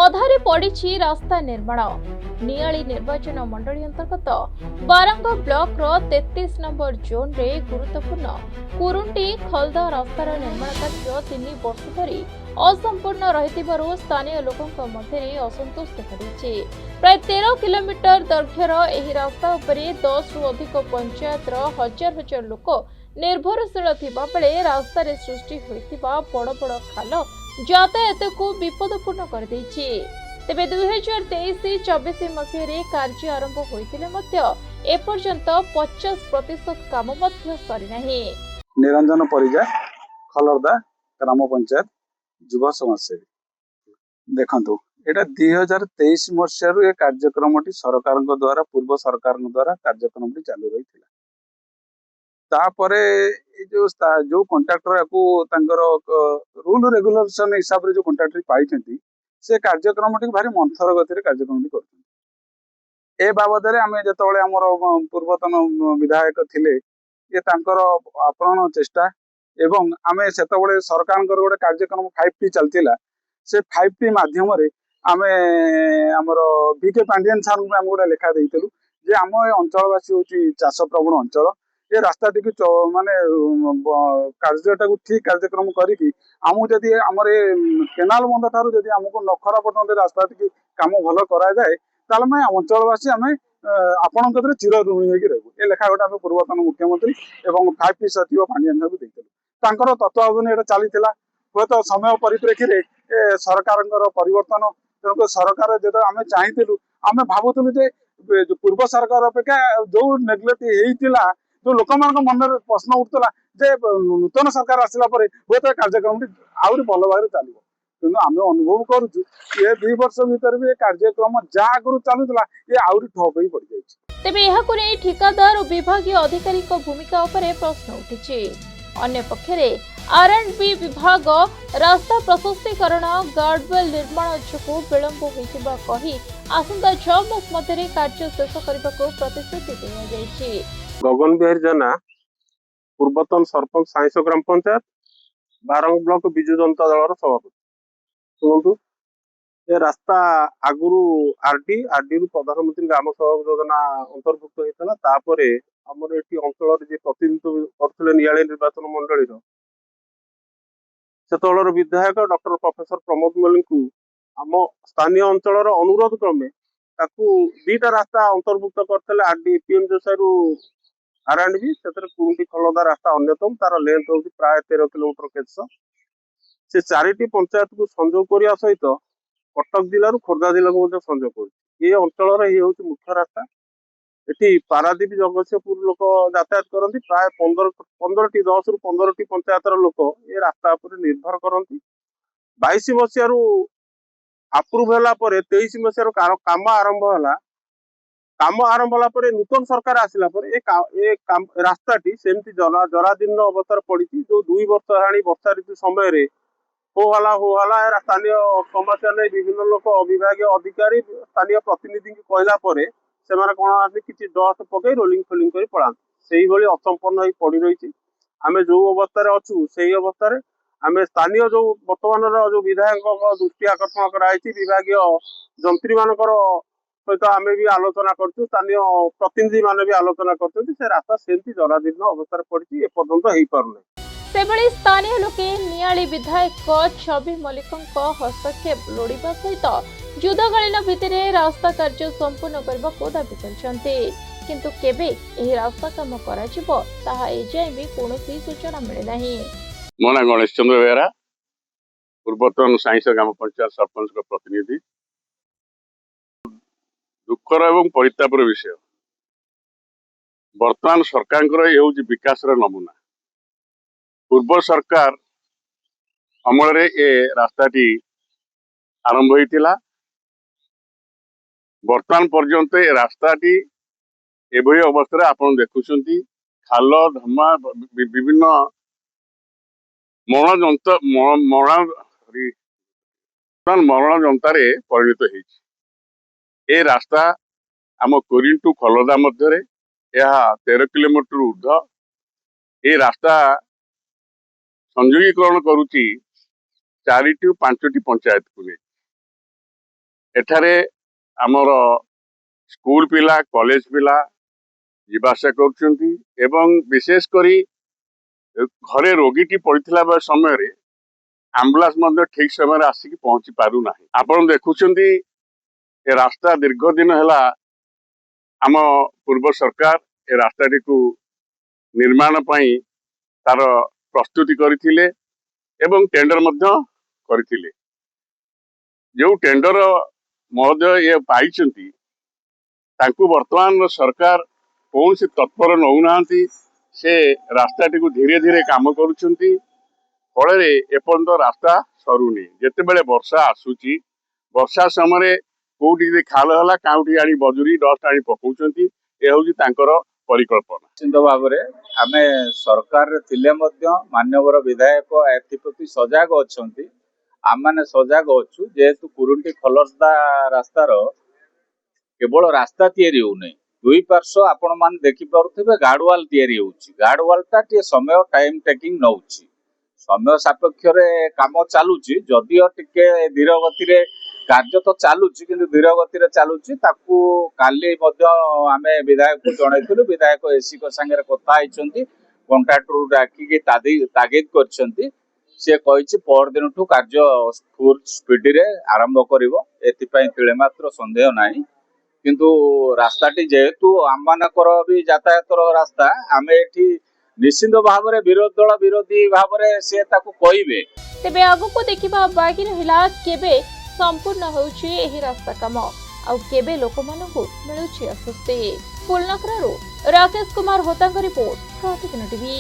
ଅଧାରେ ପଡ଼ିଛି ରାସ୍ତା ନିର୍ମାଣ। ନିଆଳି ନିର୍ବାଚନ ମଣ୍ଡଳୀ ଅନ୍ତର୍ଗତ ବାରଙ୍ଗ ବ୍ଲକର 33 ନମ୍ବର ଜୋନ୍ରେ ଗୁରୁତ୍ୱପୂର୍ଣ୍ଣ କୁରୁଣ୍ଟି ଖଲଦା ରାସ୍ତାର ନିର୍ମାଣ କାର୍ଯ୍ୟ 3 ବର୍ଷ ଧରି ଅସମ୍ପୂର୍ଣ୍ଣ ରହିଥିବାରୁ ସ୍ଥାନୀୟ ଲୋକଙ୍କ ମଧ୍ୟରେ ଅସନ୍ତୋଷ ଦେଖାଦେଇଛି। ପ୍ରାୟ 13 କିଲୋମିଟର ଦୈର୍ଘ୍ୟର ଏହି ରାସ୍ତା ଉପରେ 10ରୁ ଅଧିକ ପଞ୍ଚାୟତର ହଜାର ହଜାର ଲୋକ ନିର୍ଭରଶୀଳ ଥିବା ବେଳେ ରାସ୍ତାରେ ସୃଷ୍ଟି ହୋଇଥିବା ବଡ଼ ବଡ଼ ଖାଲ ଯାତାୟାତକୁ ବିପଦପୂର୍ଣ୍ଣ କରିଦେଇଛି। ତେବେ 2023-24 ମସିହାରେ କାର୍ଯ୍ୟ ଆରମ୍ଭ ହୋଇଥିଲେ ମଧ୍ୟ ଏପର୍ଯ୍ୟନ୍ତ 50% କାମ ମଧ୍ୟ ସରିନାହିଁ। ନିରଞ୍ଜନ ପରିଜା, ଖଲର୍ଦା ଗ୍ରାମ ପଞ୍ଚାୟତ ଯୁବ ସମାଜସେବୀ। ଦେଖନ୍ତୁ, ଏଇଟା 2023 ମସିହାରୁ ଏ କାର୍ଯ୍ୟକ୍ରମଟି ସରକାରଙ୍କ ଦ୍ୱାରା ପୂର୍ବ ସରକାରଙ୍କ ଦ୍ୱାରା କାର୍ଯ୍ୟକ୍ରମଟି ଚାଲୁ ରହିଥିଲା। ତାପରେ ଏ ଯୋଉ କଣ୍ଟ୍ରାକ୍ଟର ୟାକୁ ତାଙ୍କର ରୁଲ ରେଗୁଲେସନ ହିସାବରେ ଯୋଉ କଣ୍ଟ୍ରାକ୍ଟର ପାଇଛନ୍ତି ସେ କାର୍ଯ୍ୟକ୍ରମଟି ଭାରି ମନ୍ଥର ଗତିରେ କାର୍ଯ୍ୟକ୍ରମଟି କରୁଛନ୍ତି। ଏ ବାବଦରେ ଆମେ ଯେତେବେଳେ ଆମର ପୂର୍ବତନ ବିଧାୟକ ଥିଲେ ଇଏ ତାଙ୍କର ଆପ୍ରାଣ ଚେଷ୍ଟା ଏବଂ ଆମେ ସେତେବେଳେ ସରକାରଙ୍କର ଗୋଟେ କାର୍ଯ୍ୟକ୍ରମ 5T ଚାଲିଥିଲା। ସେ 5T ମାଧ୍ୟମରେ ଆମେ ଆମର ବିକେ ପାଣ୍ଡିଆନ ସାରଙ୍କୁ ଆମେ ଗୋଟେ ଲେଖା ଦେଇଥିଲୁ ଯେ ଆମ ଏ ଅଞ୍ଚଳବାସୀ ହଉଛି ଚାଷ ପ୍ରବଣ ଅଞ୍ଚଳ। ଏ ରାସ୍ତାଟିକୁ ମାନେ କାର୍ଯ୍ୟଟାକୁ ଠିକ କାର୍ଯ୍ୟକ୍ରମ କରିକି ଆମକୁ ଯଦି ଆମର ଏ କେନାଲ ବନ୍ଧ ଠାରୁ ଯଦି ଆମକୁ ନଖରା ପର୍ଯ୍ୟନ୍ତ ରାସ୍ତାଟିକି କାମ ଭଲ କରାଯାଏ ତାହେଲେ ଆମେ ଅଞ୍ଚଳବାସୀ ଆମେ ଆପଣଙ୍କ କତିରେ ଚିର ଋଣୀ ହେଇକି ରହିବୁ। ଏ ଲେଖା ଗୋଟେ ଆମେ ପୂର୍ବତନ ମୁଖ୍ୟମନ୍ତ୍ରୀ ଏବଂ 5T ସଚିବ ପାଣ୍ଡିଆନଙ୍କୁ ଦେଇଥିଲୁ। ତାଙ୍କର ତତ୍ତ୍ୱାବଧାନରେ ଏଇଟା ଚାଲିଥିଲା। ହୁଏତ ସମୟ ପରିପ୍ରେକ୍ଷୀରେ ଏ ସରକାରଙ୍କର ପରିବର୍ତ୍ତନ, ତେଣୁ ସରକାର ଯେତେବେଳେ ଆମେ ଚାହିଁଥିଲୁ ଆମେ ଭାବୁଥିଲୁ ଯେ ପୂର୍ବ ସରକାର ଅପେକ୍ଷା ଯୋଉ ନେଗ୍ଲେକ୍ଟ ହେଇଥିଲା, ଯୋଉ ଲୋକମାନଙ୍କ ମନରେ ପ୍ରଶ୍ନ ଉଠୁଥିଲା ଯେ ନୂତନ ସରକାର ଆସିଲା ପରେ ହୁଏତ କାର୍ଯ୍ୟକ୍ରମଟି ଆହୁରି ଭଲ ଭାବରେ ଚାଲିବ। କିନ୍ତୁ ଆମେ ଅନୁଭବ କରୁଛୁ ଏ 2 ବର୍ଷ ଭିତରେ ବି ଏ କାର୍ଯ୍ୟକ୍ରମ ଯାହା ଆଗରୁ ଚାଲୁଥିଲା ଏ ଆହୁରି ଠପ ହେଇ ପଡିଯାଇଛି। ତେବେ ଏହାକୁ ନେଇ ଠିକାଦାର ଓ ବିଭାଗୀୟ ଅଧିକାରୀଙ୍କ ଭୂମିକା ଉପରେ ପ୍ରଶ୍ନ ଉଠିଛି। ଅନ୍ୟପକ୍ଷରେ R&B ବିଭାଗ ରାସ୍ତା ପ୍ରଶସ୍ତୀକରଣ ଗାର୍ଡୱେଲ୍ ନିର୍ମାଣ ଯୋଗୁଁ ବିଳମ୍ବ ହୋଇଥିବା କହି ଆସନ୍ତା 6 ମାସ ମଧ୍ୟରେ କାର୍ଯ୍ୟ ଶେଷ କରିବାକୁ ପ୍ରତିଶ୍ରୁତି ଦିଆଯାଇଛି। गगन बिहारी जेना पूर्वतन सरपंच साइंस ग्राम पंचायत बारंग ब्लॉक विजु जनता दल सभापति। शुणु, ये रास्ता आगुरी आरडी रु प्रधानमंत्री ग्राम सड़क योजना अंतर्भुक्त होता। तापरे आमर ये अंचल प्रतिनिधित्व करते नियाली निर्वाचन मंडल से विधायक डॉक्टर प्रोफेसर प्रमोद मल्लिक को आम स्थानीय अंचल अनुरोध क्रमे दुईटा रास्ता अंतर्भुक्त करते आरडी पीएम जोशारू R&B से कुरुंटी खलदा रास्ता अन्यतम। तार लेंथ हूँ प्राय 13 किलोमीटर केश। से 4टी पंचायत को संजोग करने सहित कटक जिलूर खोर्धा जिला को संजोग कर अंचल ये हूँ मुख्य रास्ता। ये पारादीप जगतसिंहपुर लोक यातायात करती। प्राय 10 ରୁ 15ଟି पंचायतर लोक ये रास्ता पर निर्भर करती। 22 मसीह अप्रूव है 23 मसीह काम आरंभ है। काम आरंभ होला नूतन सरकार आसिला रास्ताटी सेमती जराजीर्ण अवस्था पड़ी। जो 2 वर्ष है वर्षा ऋतु समय होहला स्थानीय समस्या नहीं विभिन्न लोक विभाग अधिकारी स्थानीय प्रतिनिधि कहला से कौन किसी डस्ट पकई रोलिंग फोलिंग कर पड़ा से असंपन्न पड़ रही। आम जो अवस्था अच्छू से अवस्था आम स्थानीय जो बर्तमान जो विधायक दृष्टि आकर्षण कराई विभाग जंत्री मानकर सहित आम भी आलोचना करूँ। स्थानीय प्रतिनिधि मान भी आलोचना कर रास्ता सेमती जराजीर्ण अवस्था पड़ी एपर्यंत हो पारना। सेभଳି ସ୍ଥାନୀୟ ଲୋକେ ନିଆଳି ବିଧାୟକ ଛବି ମଲ୍ଲିକଙ୍କ ହସ୍ତକ୍ଷେପ ଲୋଡ଼ିବା ସହିତ ଯୁଦ୍ଧକାଳୀନ ଭିତ୍ତିରେ ରାସ୍ତା କାର୍ଯ୍ୟ ସମ୍ପୂର୍ଣ୍ଣ କରିବାକୁ ଦାବି କରିଛନ୍ତି। କିନ୍ତୁ କେବେ ଏହି ରାସ୍ତା କାମ କରାଯିବ ତାହା ଏଯାଏଁ ବି କୌଣସି ସୂଚନା ମିଳିନାହିଁ। ମୋ ନାଁ ଗଣେଶ ଚନ୍ଦ୍ର ବେହେରା, ପୂର୍ବତନ ସାଇଁସ ଗ୍ରାମ ପଞ୍ଚାୟତ ସରପଞ୍ଚ ପ୍ରତିନିଧି। ଦୁଃଖର ଏବଂ ପରିତାପର ବିଷୟ, ବର୍ତ୍ତମାନ ସରକାରଙ୍କର ଏ ହେଉଛି ବିକାଶର ନମୁନା। ପୂର୍ବ ସରକାର ଅମଳରେ ଏ ରାସ୍ତାଟି ଆରମ୍ଭ ହୋଇଥିଲା। ବର୍ତ୍ତମାନ ପର୍ଯ୍ୟନ୍ତ ଏ ରାସ୍ତାଟି ଏଭଳି ଅବସ୍ଥାରେ ଆପଣ ଦେଖୁଛନ୍ତି। ଖାଲ ଧମା ବିଭିନ୍ନ ମରଣ ଯନ୍ତାରେ ପରିଣତ ହେଇଛି। ଏ ରାସ୍ତା ଆମ କୋରିନ୍ ଟୁ ଖଲଦା ମଧ୍ୟରେ ଏହା 13 କିଲୋମିଟର ଊର୍ଦ୍ଧ୍ୱ। ଏ ରାସ୍ତା ସଂଯୋଗୀକରଣ କରୁଛି 4ଟି 5ଟି पंचायत को। ଏଠାରେ ଆମର ସ୍କୁଲ ପିଲା କଲେଜ ପିଲା ଯିବା ଆସିବା କରୁଛନ୍ତି ଏବଂ ବିଶେଷ କରି ଘରେ ରୋଗୀଟି ପଡ଼ିଥିଲା ସମୟରେ ଆମ୍ବୁଲାନ୍ସ ମଧ୍ୟ ଠିକ ସମୟରେ ଆସିକି ପହଞ୍ଚି ପାରୁନାହିଁ। ଆପଣ ଦେଖୁଛନ୍ତି ଏ ରାସ୍ତା ଦୀର୍ଘ ଦିନ ହେଲା ଆମ ପୂର୍ବ ସରକାର ଏ ରାସ୍ତାଟିକୁ ନିର୍ମାଣ ପାଇଁ ତାର ପ୍ରସ୍ତୁତି କରିଥିଲେ ଏବଂ ଟେଣ୍ଡର ମଧ୍ୟ କରିଥିଲେ। ଯେଉଁ ଟେଣ୍ଡର ମହୋଦୟ ଏ ପାଇଛନ୍ତି ତାଙ୍କୁ ବର୍ତ୍ତମାନ ସରକାର କୌଣସି ତତ୍ପର ନେଉନାହାନ୍ତି। ସେ ରାସ୍ତାଟିକୁ ଧୀରେ ଧୀରେ କାମ କରୁଛନ୍ତି, ଫଳରେ ଏପର୍ଯ୍ୟନ୍ତ ରାସ୍ତା ସରୁନି। ଯେତେବେଳେ ବର୍ଷା ଆସୁଛି, ବର୍ଷା ସମୟରେ କୋଉଠି ଯଦି ଖାଲ ହେଲା କାଉଁଠି ଆଣି ବଜୁରି ଡଷ୍ଟ ଆଣି ପକଉଛନ୍ତି। ଏ ହେଉଛି ତାଙ୍କର ପରିକଳ୍ପନା। ନିଶ୍ଚିତ ଭାବରେ ଆମେ ସରକାରରେ ଥିଲେ ମଧ୍ୟ ମାନ୍ୟବର ବିଧାୟକ ଏଥିପ୍ରତି ସଜାଗ ଅଛନ୍ତି। ଆମମାନେ ସଜାଗ ଅଛୁ, ଯେହେତୁ କୁରୁଣ୍ଟି ଖଲର୍ଦା ରାସ୍ତାର କେବଳ ରାସ୍ତା ତିଆରି ହେଉନାହିଁ, ଦୁଇ ପାର୍ଶ୍ୱ ଆପଣ ମାନେ ଦେଖିପାରୁଥିବେ ଗାର୍ଡୱାଲ ତିଆରି ହେଉଛି। ଗାର୍ଡୱାଲଟା ଟିକେ ସମୟ ଟାଇମ ଟେକିଂ ନେଉଛି, ସମୟ ସାପେକ୍ଷରେ କାମ ଚାଲୁଛି, ଯଦିଓ ଟିକେ ଧୀର ଗତିରେ କାର୍ଯ୍ୟ ତ ଚାଲୁଛି କିନ୍ତୁ ଧୀର ଗତିରେ ଚାଲୁଛି। ତାକୁ କାଲି ମଧ୍ୟ ଆମେ ବିଧାୟକକୁ ଜଣାଇଥିଲୁ, ବିଧାୟକ ଏସିଙ୍କ ସାଙ୍ଗରେ କଥା ହେଇଛନ୍ତି, କଣ୍ଟ୍ରାକ୍ଟରକୁ ଡାକିକି ତାଗିଦ କରିଛନ୍ତି। ସେ କହିଛି ପରଦିନଠୁ କାର୍ଯ୍ୟ ଫୁଲ ସ୍ପିଡରେ ଆରମ୍ଭ କରିବ, ଏଥିପାଇଁ ତିଳେ ମାତ୍ର ସନ୍ଦେହ ନାହିଁ। କିନ୍ତୁ ରାସ୍ତାଟି ଯେହେତୁ ଆମମାନଙ୍କର ବି ଯାତାୟାତର ରାସ୍ତା, ଆମେ ଏଠି ନିଶ୍ଚିତ ଭାବରେ ବିରୋଧୀ ଦଳ ବିରୋଧୀ ଭାବରେ ସେ ତାକୁ କହିବେ। ତେବେ ଆଗକୁ ଦେଖିବା ବାକି ରହିଲା କେବେ ସମ୍ପୂର୍ଣ୍ଣ ହେଉଛି ଏହି ରାସ୍ତା କାମ, ଆଉ କେବେ ଲୋକମାନଙ୍କୁ ମିଳୁଛି ଆଶ୍ୱସ୍ତି। ଫୁଲନଖରାରୁ ରାକେଶ କୁମାର ହୋତାଙ୍କ ରିପୋର୍ଟ, ପ୍ରତିଦିନ ଟିଭି।